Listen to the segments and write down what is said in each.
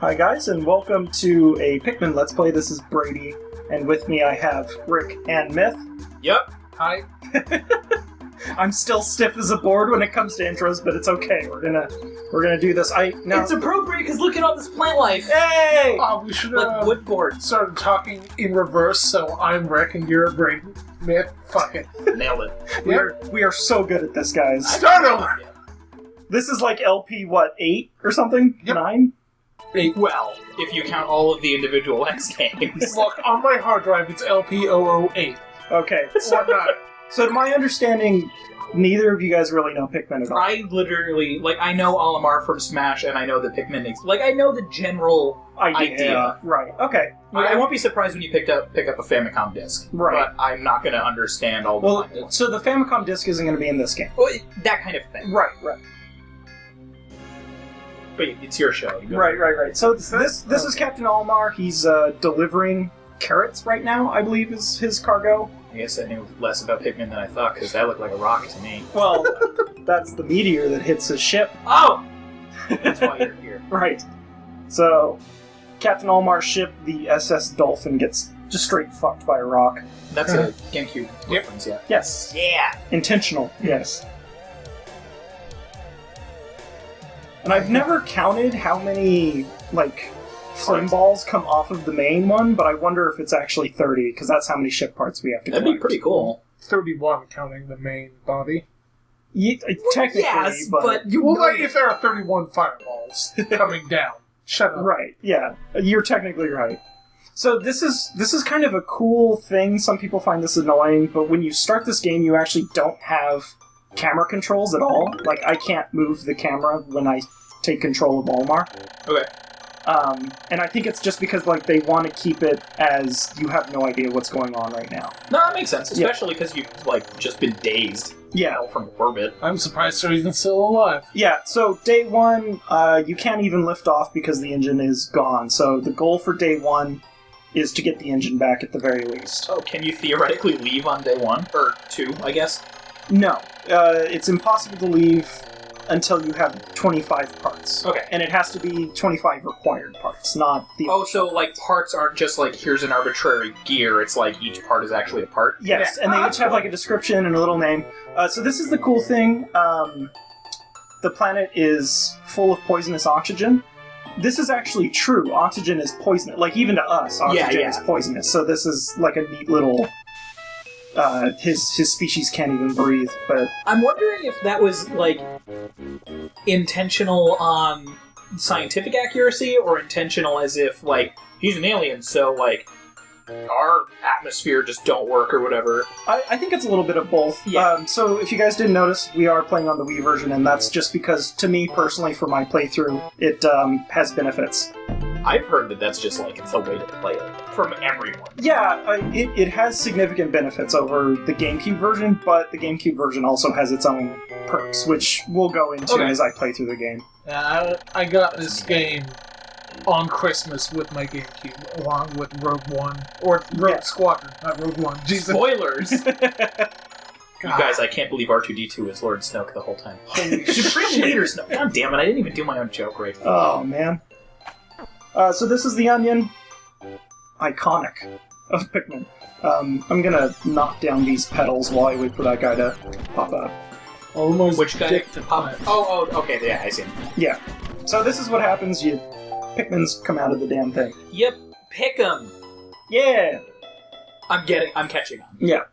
Hi guys, and welcome to a Pikmin Let's Play. This is Brady, and with me I have Rik and Mith. Yep. Hi. I'm still stiff as a board when it comes to intros, but it's okay. We're gonna do this. It's appropriate because look at all this plant life. Hey! We should Like wood board. started talking in reverse, so I'm Rik and you're Brady. Myth. Fuck it. Nailed it. We are so good at this, guys. Start over! This is like LP, 8 or something? Yep. 9? 8. Well, if you count all of the individual X games. Look, on my hard drive, it's LP008. Okay. Or not. So to my understanding, neither of you guys really know Pikmin at all. I literally, I know Olimar from Smash, and I know the Pikmin I know the general idea. Right, okay. I won't be surprised when you pick up a Famicom disc. Right. But I'm not going to understand all the Well, content. so the Famicom disc isn't going to be in this game. Well, that kind of thing. Right. But it's your show. You go. Right. So this is Captain Olimar. He's delivering carrots right now, I believe, is his cargo. I guess I knew less about Pikmin than I thought, because that looked like a rock to me. Well, that's the meteor that hits his ship. Oh! That's why you're here. Right. So, Captain Olimar's ship, the SS Dolphin, gets just straight fucked by a rock. That's a GameCube reference, yeah. Yes. Yeah! Intentional, yes. And I've never counted how many, flame balls come off of the main one, but I wonder if it's actually 30, because that's how many ship parts we have to collect. That'd be pretty cool. 31 counting the main body. Technically, yes, but you Well, if there are 31 fireballs coming down. Shut up. Right, yeah. You're technically right. So this is kind of a cool thing. Some people find this annoying, but when you start this game, you actually don't have camera controls at all. Like, I can't move the camera when I take control of Olimar. Okay. And I think it's just because, they want to keep it as you have no idea what's going on right now. No, that makes sense, especially because you've, just been dazed. Yeah. From orbit. I'm surprised they're even still alive. Yeah, so day one, you can't even lift off because the engine is gone. So the goal for day one is to get the engine back at the very least. Oh, can you theoretically leave on day one? Or two, I guess? No. It's impossible to leave until you have 25 parts. Okay. And it has to be 25 required parts, not the... Oh, so, parts aren't just, here's an arbitrary gear, it's each part is actually a part? Yes, and they each have, a description and a little name. So this is the cool thing. The planet is full of poisonous oxygen. This is actually true. Oxygen is poisonous. Even to us, oxygen is poisonous. So this is, a neat little... his species can't even breathe, but... I'm wondering if that was, intentional on scientific accuracy, or intentional as if, he's an alien, so, our atmosphere just don't work or whatever. I think it's a little bit of both. Yeah. So if you guys didn't notice, we are playing on the Wii version, and that's just because, to me, personally, for my playthrough, it has benefits. I've heard that that's just, it's a way to play it. From everyone. Yeah, it has significant benefits over the GameCube version, but the GameCube version also has its own perks, which we'll go into as I play through the game. I got this game on Christmas with my GameCube, along with Rogue One. Or Rogue Squadron, not Rogue One. Jesus. Spoilers! You guys, I can't believe R2-D2 is Lord Snoke the whole time. Holy Supreme shit. Leader Snoke! God damn it, I didn't even do my own joke right. Oh, man. So this is the onion. Iconic of Pikmin. I'm gonna knock down these petals while I wait for that guy to pop up. Almost Which guy? dick to pop. Oh, okay, yeah, I see him. Yeah. So this is what happens, Pikmins come out of the damn thing. Yep, pick 'em! Yeah! I'm catching on. Yeah.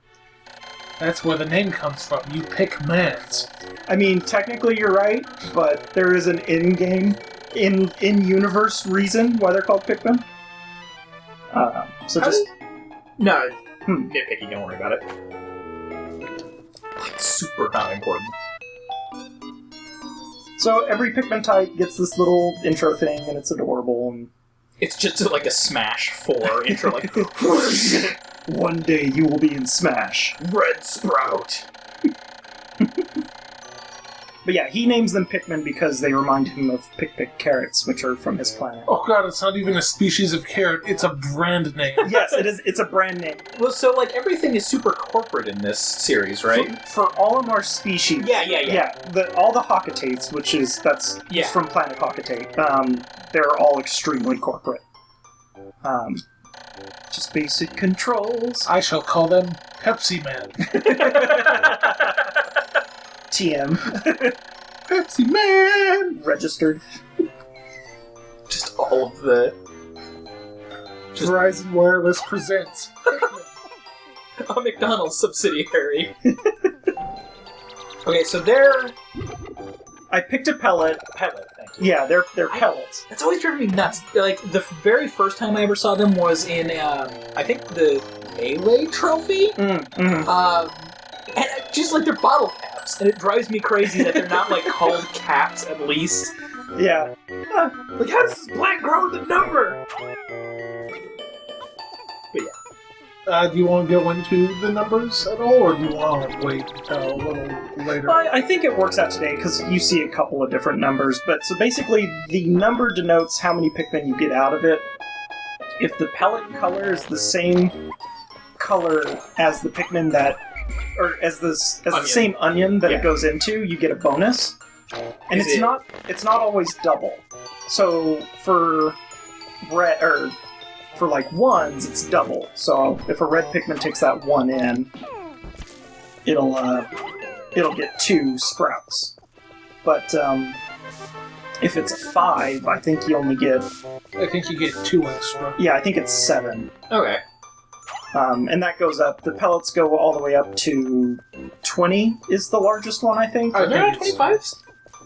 That's where the name comes from. You pick mans. I mean, technically you're right, but there is an in-game, in-universe reason why they're called Pikmin. No, nitpicky, don't worry about it. It's super not important. So every Pikmin type gets this little intro thing, and it's adorable, and... It's just like a Smash 4 intro, One day you will be in Smash. Red Sprout! But yeah, he names them Pikmin because they remind him of Pick carrots, which are from his planet. Oh god, it's not even a species of carrot, it's a brand name. Yes, it is. It's a brand name. Well, so, like, everything is super corporate in this series, right? For all of our species. Yeah. All the Hockatates, that's from Planet Hockatate, they're all extremely corporate. Just basic controls. I shall call them Pepsi Man. TM. Pepsi Man! Registered. Just all of the... Verizon Wireless presents a McDonald's subsidiary. Okay, so they're... I picked a pellet. Pellet, thank you. Yeah, they're pellets. That's always driven me nuts. Like, the very first time I ever saw them was in, I think, the Melee trophy? And just, like, they're bottle caps. And it drives me crazy that they're not, like, called caps, at least. Yeah. Like, how does this plant grow with a number? But yeah. do you want to go into the numbers at all, or do you want to wait until a little later? Well, I think it works out today, because you see a couple of different numbers. But so basically, the number denotes how many Pikmin you get out of it. If the pellet color is the same color as the Pikmin that... or as the same onion that it goes into, you get a bonus. And it's not always double. So for red, or for like ones, it's double. So if a red Pikmin takes that one in, it'll get 2 sprouts. But if it's a 5, I think you only get... I think you get 2 extra. Yeah, I think it's 7. Okay. And that goes up. The pellets go all the way up to 20 is the largest one, I think. Are there not 25s?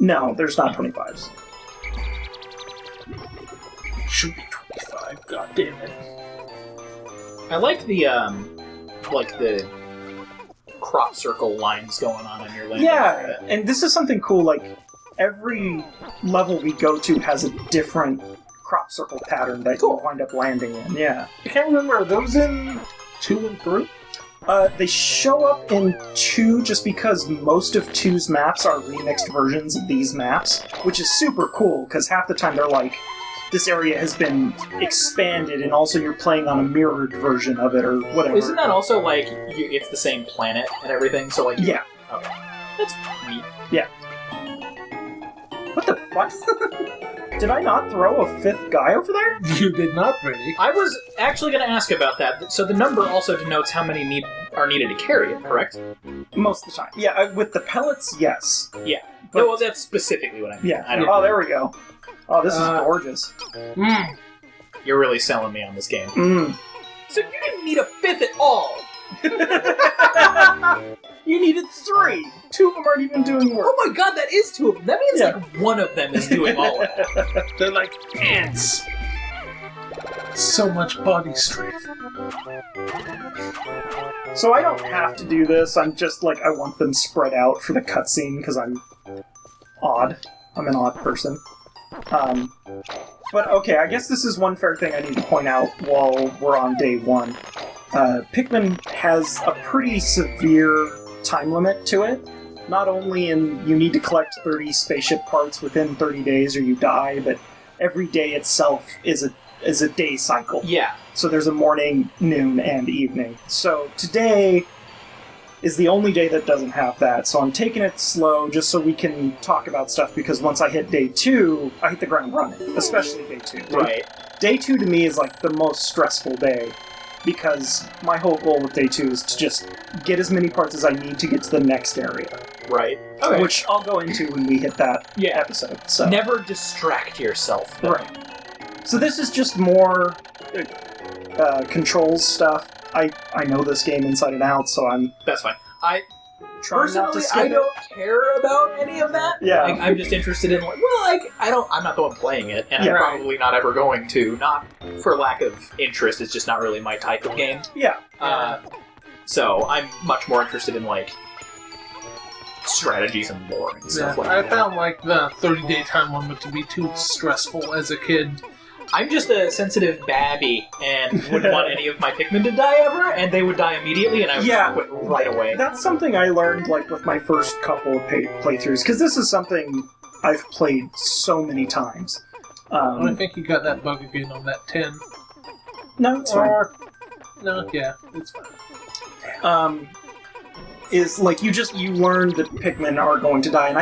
No, there's not 25s. Should be 25, god damn it. I like the crop circle lines going on your landing. Yeah, and this is something cool, like, every level we go to has a different crop circle pattern that you wind up landing in, yeah. I can't remember, are those in 2 and 3? They show up in 2 just because most of 2's maps are remixed versions of these maps, which is super cool, because half the time they're like, this area has been expanded, and also you're playing on a mirrored version of it, or whatever. Isn't that also, like, it's the same planet and everything, so, like... Yeah. Okay. That's neat. Yeah. What? Did I not throw a 5th guy over there? You did not, Brady. I was actually going to ask about that. So the number also denotes how many are needed to carry it, correct? Most of the time. Yeah, with the pellets, yes. Yeah. But, no, well, that's specifically what I mean. Yeah. I don't Oh, there we go. Oh, this is gorgeous. You're really selling me on this game. So you didn't need a 5th at all! You needed 3! 2 of them aren't even doing work. Oh my god, that is 2 of them! That means like one of them is doing all of it. They're like ants. So much body strength. So I don't have to do this, I'm just like, I want them spread out for the cutscene, because I'm odd. I'm an odd person. But okay, I guess this is one fair thing I need to point out while we're on day 1. Pikmin has a pretty severe time limit to it. Not only in you need to collect 30 spaceship parts within 30 days or you die, but every day itself is a day cycle. Yeah. So there's a morning, noon, and evening. So today is the only day that doesn't have that, so I'm taking it slow just so we can talk about stuff, because once I hit day 2, I hit the ground running, especially day 2. Right. Day 2 to me is like the most stressful day, because my whole goal with day 2 is to just get as many parts as I need to get to the next area. Right. Okay. Which I'll go into when we hit that episode. So. Never distract yourself. Though. Right. So this is just more controls stuff. I know this game inside and out, so I'm... That's fine. Personally, I don't care about any of that. Yeah. Like, I'm just interested in, like, I'm not the one playing it, and I'm probably not ever going to. Not for lack of interest, it's just not really my type of game. Yeah. So I'm much more interested in, like, strategies and lore and stuff like that. I found, like, the 30-day time limit to be too stressful as a kid. I'm just a sensitive babby and wouldn't want any of my Pikmin to die ever, and they would die immediately, and I would just quit right away. That's something I learned like with my first couple of playthroughs, because this is something I've played so many times. I think you got that bug again on that 10. No, it's fine. No, yeah, it's fine. Is like you learn that Pikmin are going to die, and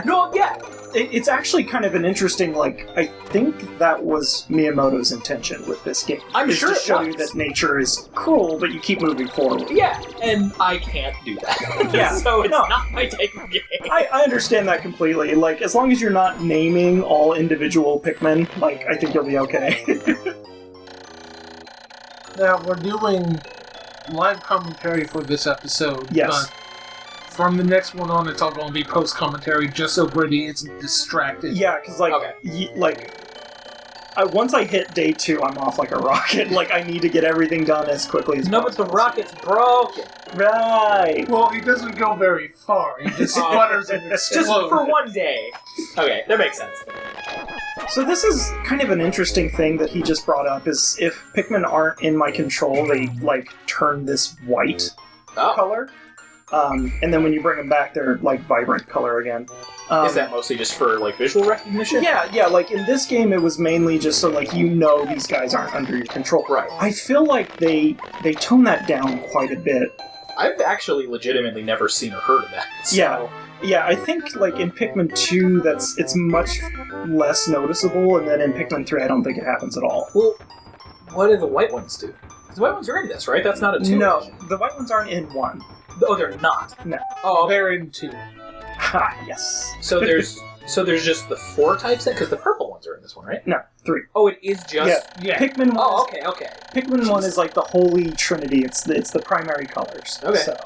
it's actually kind of an interesting, like, I think that was Miyamoto's intention with this game. I'm sure to it show was. you that nature is cruel, but you keep moving forward. Yeah, and I can't do that. Yeah, so it's not my type of game. I understand that completely. Like, as long as you're not naming all individual Pikmin, like, I think you'll be okay. Now, we're doing live commentary for this episode. Yes. But from the next one on, it's all going to be post-commentary, just so Brady isn't distracted. Yeah, because, like, once I hit day 2, I'm off like a rocket. Like, I need to get everything done as quickly as No, but possible. the rocket's broken. Right. Well, he doesn't go very far. He just sputters and Just explodes. for one day. Okay, that makes sense. So this is kind of an interesting thing that he just brought up, is if Pikmin aren't in my control, they, like, turn this white color. And then when you bring them back, they're, like, vibrant color again. Is that mostly just for, like, visual recognition? Yeah, like, in this game, it was mainly just so, like, you know these guys aren't under your control. Right. I feel like they tone that down quite a bit. I've actually legitimately never seen or heard of that. So. Yeah, I think, like, in Pikmin 2, it's much less noticeable, and then in Pikmin 3, I don't think it happens at all. Well, what do the white ones do? Because the white ones are in this, right? That's not a 2. No, the white ones aren't in 1. Oh, they're not? No. Oh, okay. They're in 2. Ha, yes. So there's just the 4 types then? Because the purple ones are in this one, right? No, 3. Oh, it is just... Yeah. Pikmin 1 Oh, is, okay. Pikmin 1 is like the holy trinity. It's the primary colors. Okay. So,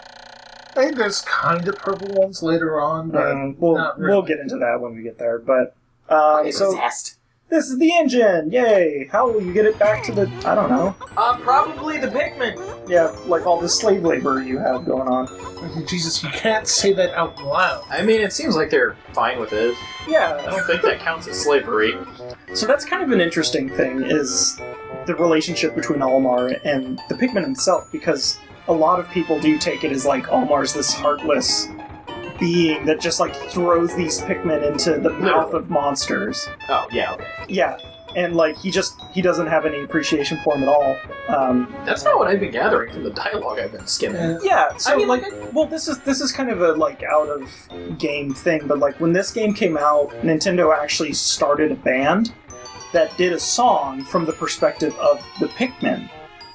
I think there's kind of purple ones later on, but not really. we'll get into that when we get there. But so Zest. this is the engine. Yay! How will you get it back to the? I don't know. Probably the Pikmin. Yeah, like all the slave labor you have going on. Jesus, you can't say that out loud. I mean, it seems like they're fine with it. I Yeah. don't think that counts as slavery. So that's kind of an interesting thing, is the relationship between Olimar and the Pikmin himself, because a lot of people do take it as like Olimar's this heartless being that just like throws these Pikmin into the mouth of monsters. Oh, yeah, okay. Yeah, and like he doesn't have any appreciation for him at all. That's not what I've been gathering from the dialogue I've been skimming. Yeah, so I mean, well, this is kind of a like out of game thing, but like when this game came out, Nintendo actually started a band that did a song from the perspective of the Pikmin.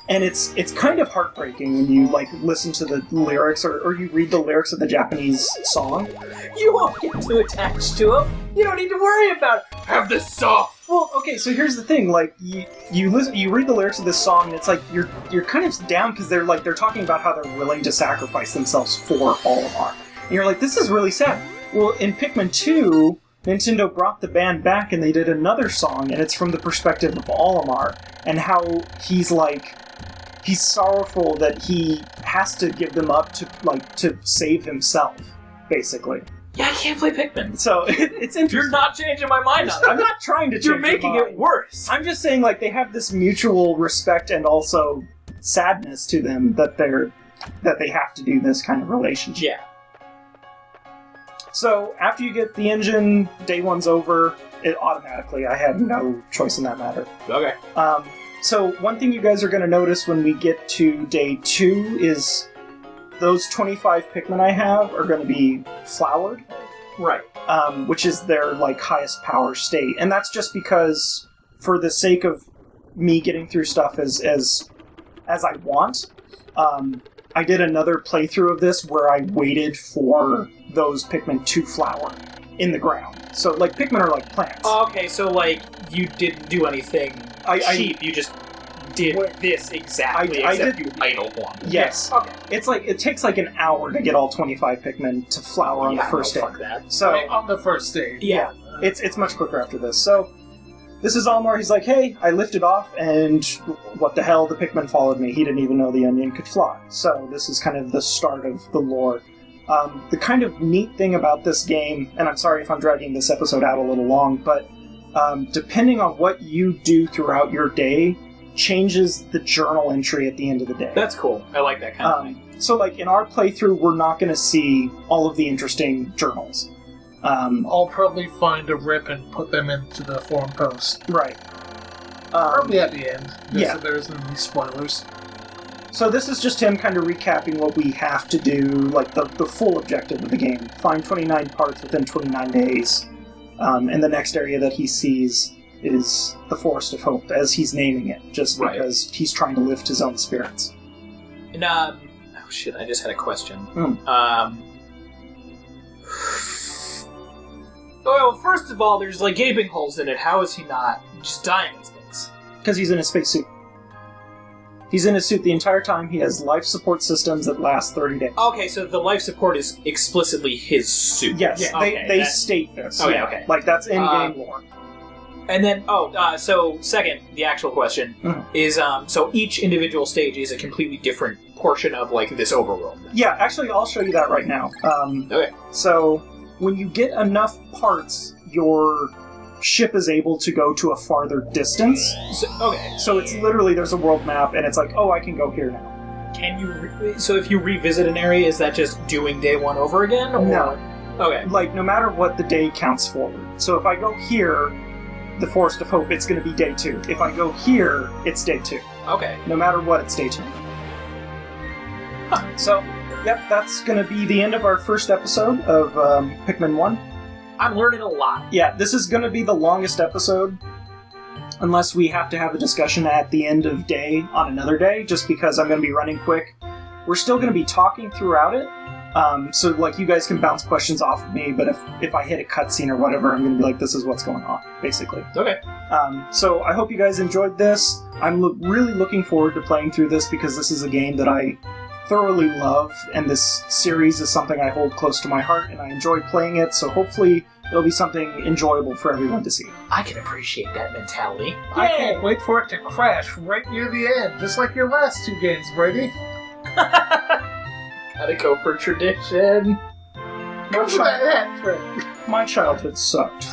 And it's kind of heartbreaking when you like listen to the lyrics or you read the lyrics of the Japanese song. You won't get too attached to them. You don't need to worry about it. Have this song. Well, okay, so here's the thing: like you read the lyrics of this song, and it's like you're kind of down because they're talking about how they're willing to sacrifice themselves for Olimar, and you're like, this is really sad. Well, in Pikmin 2, Nintendo brought the band back and they did another song, and it's from the perspective of Olimar and how he's sorrowful that he has to give them up to save himself, basically. Yeah, I can't play Pikmin. So it's interesting. You're not changing my mind on I'm that. not trying to change You're making your it mind. worse. I'm just saying, like, they have this mutual respect and also sadness to them that they have to do this kind of relationship. Yeah. So after you get the engine, day 1's over. It automatically. I had no choice in that matter. Okay. So one thing you guys are going to notice when we get to day 2 is those 25 Pikmin I have are going to be flowered. Right. Which is their like highest power state, and that's just because, for the sake of me getting through stuff as I want, I did another playthrough of this where I waited for those Pikmin to flower in the ground. So like Pikmin are like plants. Okay, so like you didn't do anything cheap. You just did this exactly. I except did- you idled one. Yes. Okay. It's like it takes like an hour to get all 25 Pikmin to flower on the first day. Fuck that. So On the first stage. Yeah. It's much quicker after this. So this is Olimar. He's like, hey, I lifted off, and what the hell? The Pikmin followed me. He didn't even know the onion could fly. So this is kind of the start of the lore. The kind of neat thing about this game, and I'm sorry if I'm dragging this episode out a little long, but depending on what you do throughout your day, changes the journal entry at the end of the day. That's cool. I like that kind of thing. So, like, in our playthrough, we're not going to see all of the interesting journals. I'll probably find a rip and put them into the forum post. Right. Probably at the end. Yeah. So there isn't any spoilers. So this is just him kind of recapping what we have to do, like the full objective of the game. Find 29 parts within 29 days. And the next area that he sees is the Forest of Hope, as he's naming it, just because he's trying to lift his own spirits. And, oh shit, I just had a question. Well, first of all, there's, like, gaping holes in it. How is he not just dying these days? Because he's in a spacesuit. He's in his suit the entire time. He has life support systems that last 30 days. Okay, so the life support is explicitly his suit. Yes, Yeah, they state this. Oh, yeah, okay. Like, that's in-game lore. And then, so second, the actual question is, so each individual stage is a completely different portion of, like, this overworld. Yeah, actually, I'll show you that right now. Okay. So, when you get enough parts, your ship is able to go to a farther distance. So it's literally, there's a world map, and it's like, oh, I can go here now. Can you... so if you revisit an area, is that just doing day one over again? Or? No. Okay. Like, no matter what, the day counts forward. So if I go here, the Forest of Hope, it's going to be day 2. If I go here, it's day 2. Okay. No matter what, it's day 2. Huh. So, yep, that's going to be the end of our first episode of Pikmin 1. I'm learning a lot. Yeah, this is going to be the longest episode, unless we have to have a discussion at the end of day on another day, just because I'm going to be running quick. We're still going to be talking throughout it, so like you guys can bounce questions off of me, but if I hit a cutscene or whatever, I'm going to be like, this is what's going on, basically. Okay. So I hope you guys enjoyed this. I'm really looking forward to playing through this, because this is a game that I thoroughly love, and this series is something I hold close to my heart, and I enjoy playing it, so hopefully it'll be something enjoyable for everyone to see. I can appreciate that mentality. I can't wait for it to crash right near the end, just like your last 2 games, Brady. Gotta go for tradition. Go for that hat trick. My childhood sucked.